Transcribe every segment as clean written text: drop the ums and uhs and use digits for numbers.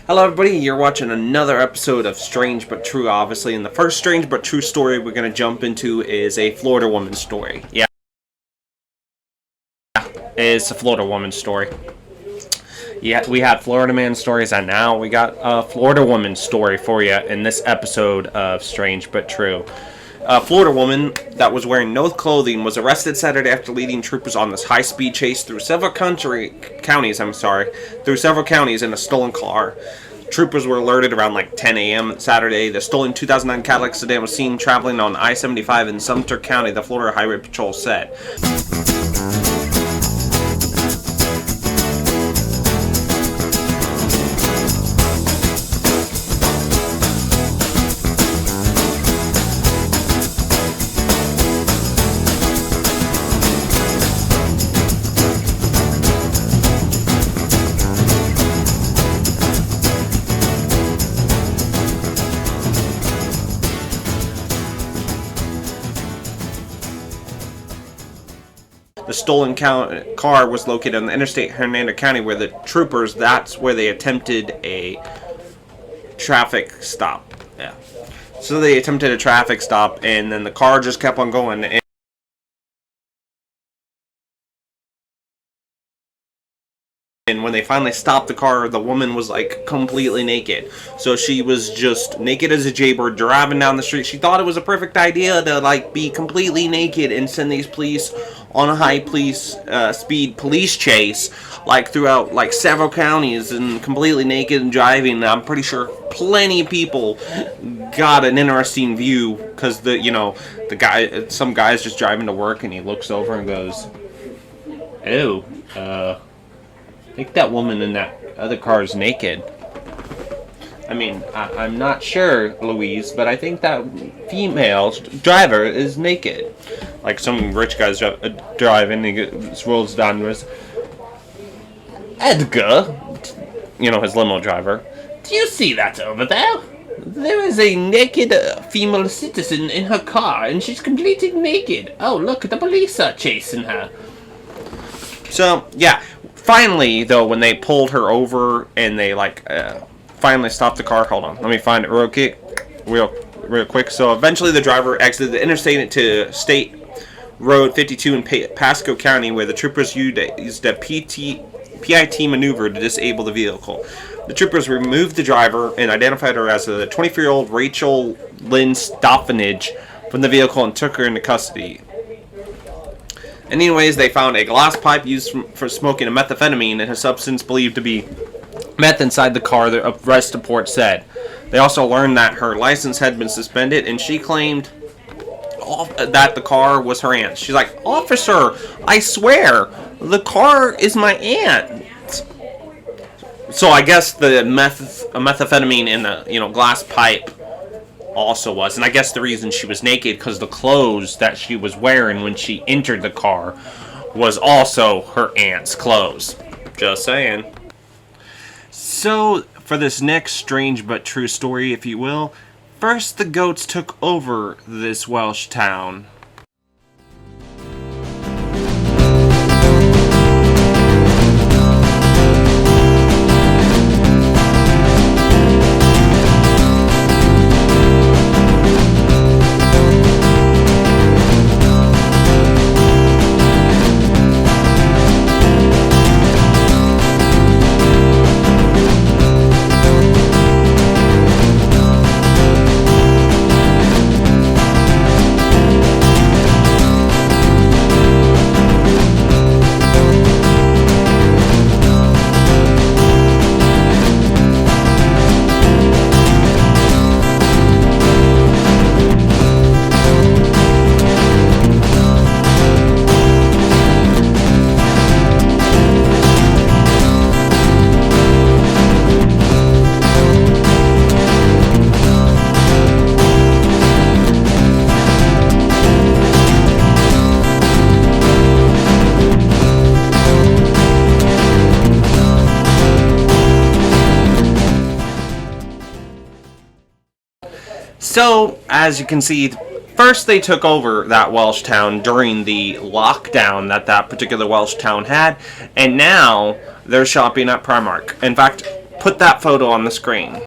Hello everybody, you're watching another episode of Strange But True, obviously, and the first Strange But True story we're going to jump into is a Florida woman story. Yeah, it's a Florida woman story. Yeah, we had Florida man stories, and now we got a Florida woman story for you in this episode of Strange But True. A Florida woman that was wearing no clothing was arrested Saturday after leading troopers on this high-speed chase through several counties in a stolen car. Troopers were alerted around like 10 a.m. Saturday. The stolen 2009 Cadillac sedan was seen traveling on I-75 in Sumter County, the Florida Highway Patrol said. The stolen car was located on the interstate Hernando County, where the troopers, that's where they attempted a traffic stop. Yeah. So they attempted a traffic stop, and then the car just kept on going. And when they finally stopped the car, the woman was like completely naked. So she was just naked as a jaybird driving down the street. She thought it was a perfect idea to like be completely naked and send these police on a high speed police chase like throughout like several counties and completely naked and driving. I'm pretty sure plenty of people got an interesting view because some guy's just driving to work and he looks over and goes, "Oh, I think that woman in that other car is naked." I mean, I'm not sure, Louise, but I think that female driver is naked. Like some rich guy's driving, and he rolls down to us. "Edgar," his limo driver, "do you see that over there? There is a naked female citizen in her car, and she's completely naked. Oh, look, the police are chasing her." So, yeah. Finally, though, when they pulled her over and they finally stopped the car. Hold on, let me find it real quick. So eventually, the driver exited the interstate into State Road 52 in Pasco County, where the troopers used a PIT maneuver to disable the vehicle. The troopers removed the driver and identified her as a 24-year-old Rachel Lynn Stoffanage from the vehicle and took her into custody. Anyways, they found a glass pipe used for smoking a methamphetamine and a substance believed to be meth inside the car, the arrest report said. They also learned that her license had been suspended, and she claimed that the car was her aunt's. She's like, "Officer, I swear, the car is my aunt's." So I guess the methamphetamine in the glass pipe also was, and I guess the reason she was naked because the clothes that she was wearing when she entered the car was also her aunt's clothes. Just saying. So for this next strange but true story, if you will, first the goats took over this Welsh town. So, as you can see, first they took over that Welsh town during the lockdown that particular Welsh town had, and now they're shopping at Primark. In fact, put that photo on the screen.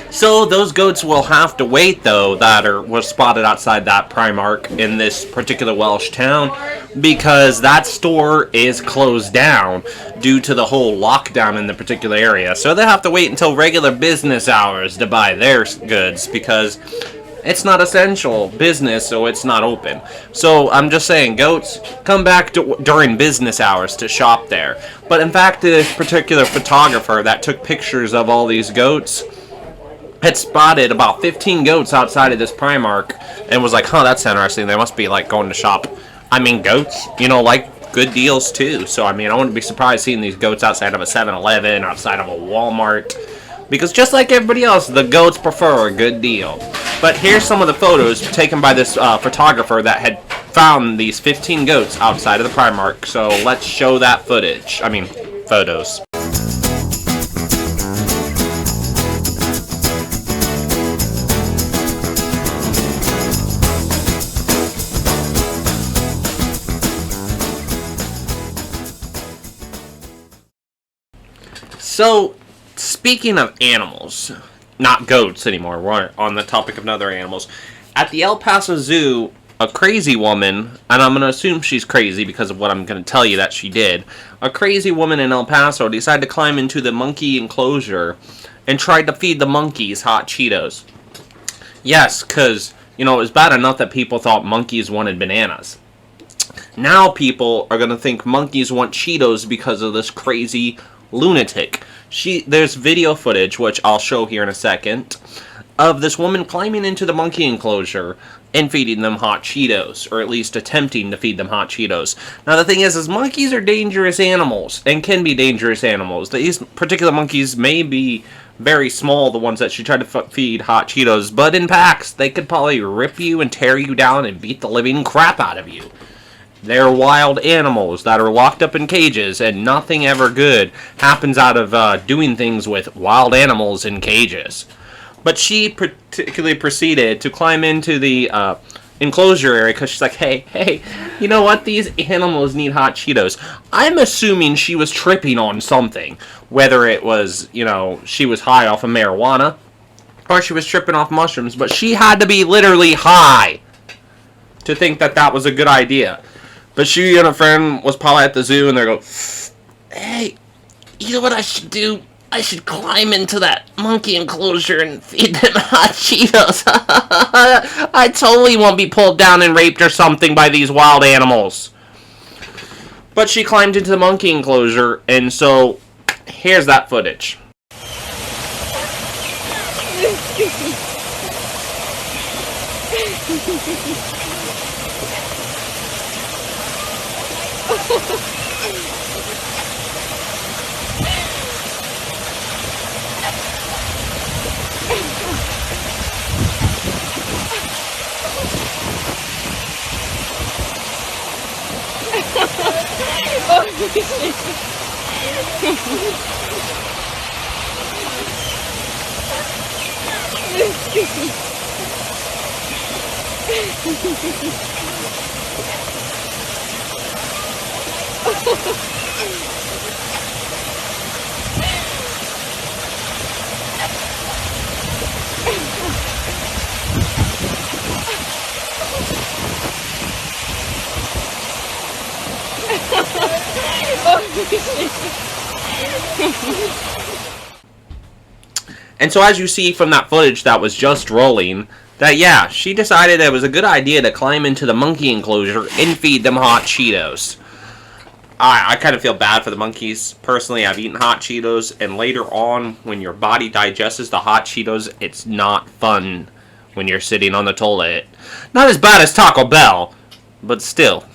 So those goats will have to wait, though, that were spotted outside that Primark in this particular Welsh town, because that store is closed down due to the whole lockdown in the particular area. So they have to wait until regular business hours to buy their goods, because it's not essential business, so it's not open. So I'm just saying, goats, come back during business hours to shop there. But in fact, this particular photographer that took pictures of all these goats had spotted about 15 goats outside of this Primark and was like, huh, that's interesting. They must be like going to shop. I mean, goats, like good deals too. So, I mean, I wouldn't be surprised seeing these goats outside of a 7-Eleven, outside of a Walmart. Because just like everybody else, the goats prefer a good deal. But here's some of the photos taken by this photographer that had found these 15 goats outside of the Primark. So let's show that footage. I mean, photos. So, speaking of animals, not goats anymore, we're on the topic of other animals. At the El Paso Zoo, a crazy woman, and I'm going to assume she's crazy because of what I'm going to tell you that she did, a crazy woman in El Paso decided to climb into the monkey enclosure and tried to feed the monkeys hot Cheetos. Yes, because, it was bad enough that people thought monkeys wanted bananas. Now people are going to think monkeys want Cheetos because of this crazy lunatic. There's video footage, which I'll show here in a second, of this woman climbing into the monkey enclosure and feeding them hot Cheetos, or at least attempting to feed them hot Cheetos. Now the thing is monkeys are dangerous animals, and can be dangerous animals. These particular monkeys may be very small, the ones that she tried to feed hot Cheetos, but in packs, they could probably rip you and tear you down and beat the living crap out of you. They're wild animals that are locked up in cages, and nothing ever good happens out of doing things with wild animals in cages. But she particularly proceeded to climb into the enclosure area because she's like, hey, you know what? These animals need hot Cheetos. I'm assuming she was tripping on something, whether it was, she was high off of marijuana or she was tripping off mushrooms, but she had to be literally high to think that that was a good idea. But she and her friend was probably at the zoo, and they go, hey, you know what I should do? I should climb into that monkey enclosure and feed them hot Cheetos. I totally won't be pulled down and raped or something by these wild animals. But she climbed into the monkey enclosure, and so here's that footage. And so as you see from that footage that was just rolling, that yeah, she decided it was a good idea to climb into the monkey enclosure and feed them hot Cheetos. I kind of feel bad for the monkeys. Personally, I've eaten hot Cheetos, and later on, when your body digests the hot Cheetos, it's not fun when you're sitting on the toilet. Not as bad as Taco Bell, but still,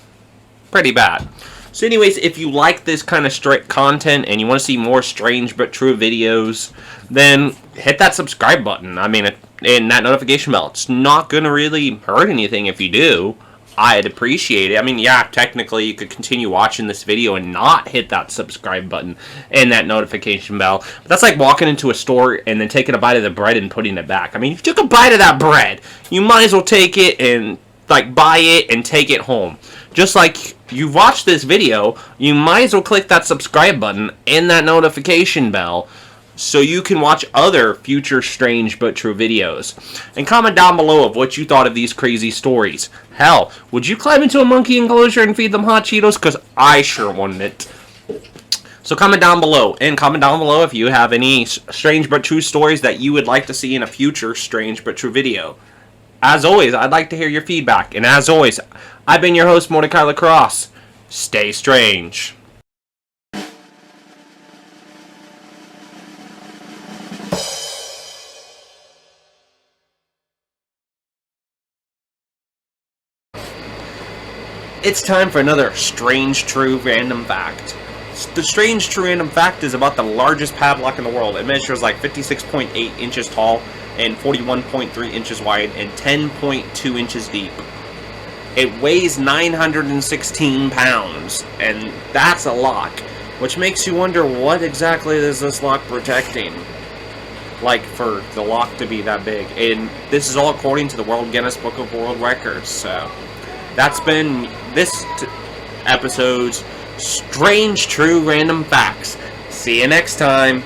pretty bad. So anyways, if you like this kind of strict content and you want to see more strange but true videos, then hit that subscribe button. I mean, and that notification bell. It's not going to really hurt anything if you do. I'd appreciate it. I mean, yeah, technically you could continue watching this video and not hit that subscribe button and that notification bell. But that's like walking into a store and then taking a bite of the bread and putting it back. I mean, if you took a bite of that bread, you might as well take it and like buy it and take it home. Just like you've watched this video, you might as well click that subscribe button and that notification bell so you can watch other future strange but true videos. And comment down below of what you thought of these crazy stories. Hell, would you climb into a monkey enclosure and feed them hot Cheetos? Because I sure wouldn't. So comment down below, and comment down below if you have any strange but true stories that you would like to see in a future strange but true video. As always, I'd like to hear your feedback, and as always, I've been your host, Mortika Lacrosse. Stay strange. It's time for another strange, true, random fact. The strange, true, random fact is about the largest padlock in the world. It measures like 56.8 inches tall and 41.3 inches wide and 10.2 inches deep. It weighs 916 pounds, and that's a lock, which makes you wonder what exactly is this lock protecting? Like, for the lock to be that big. And this is all according to the World Guinness Book of World Records, so that's been this episode's Strange True Random Facts. See you next time.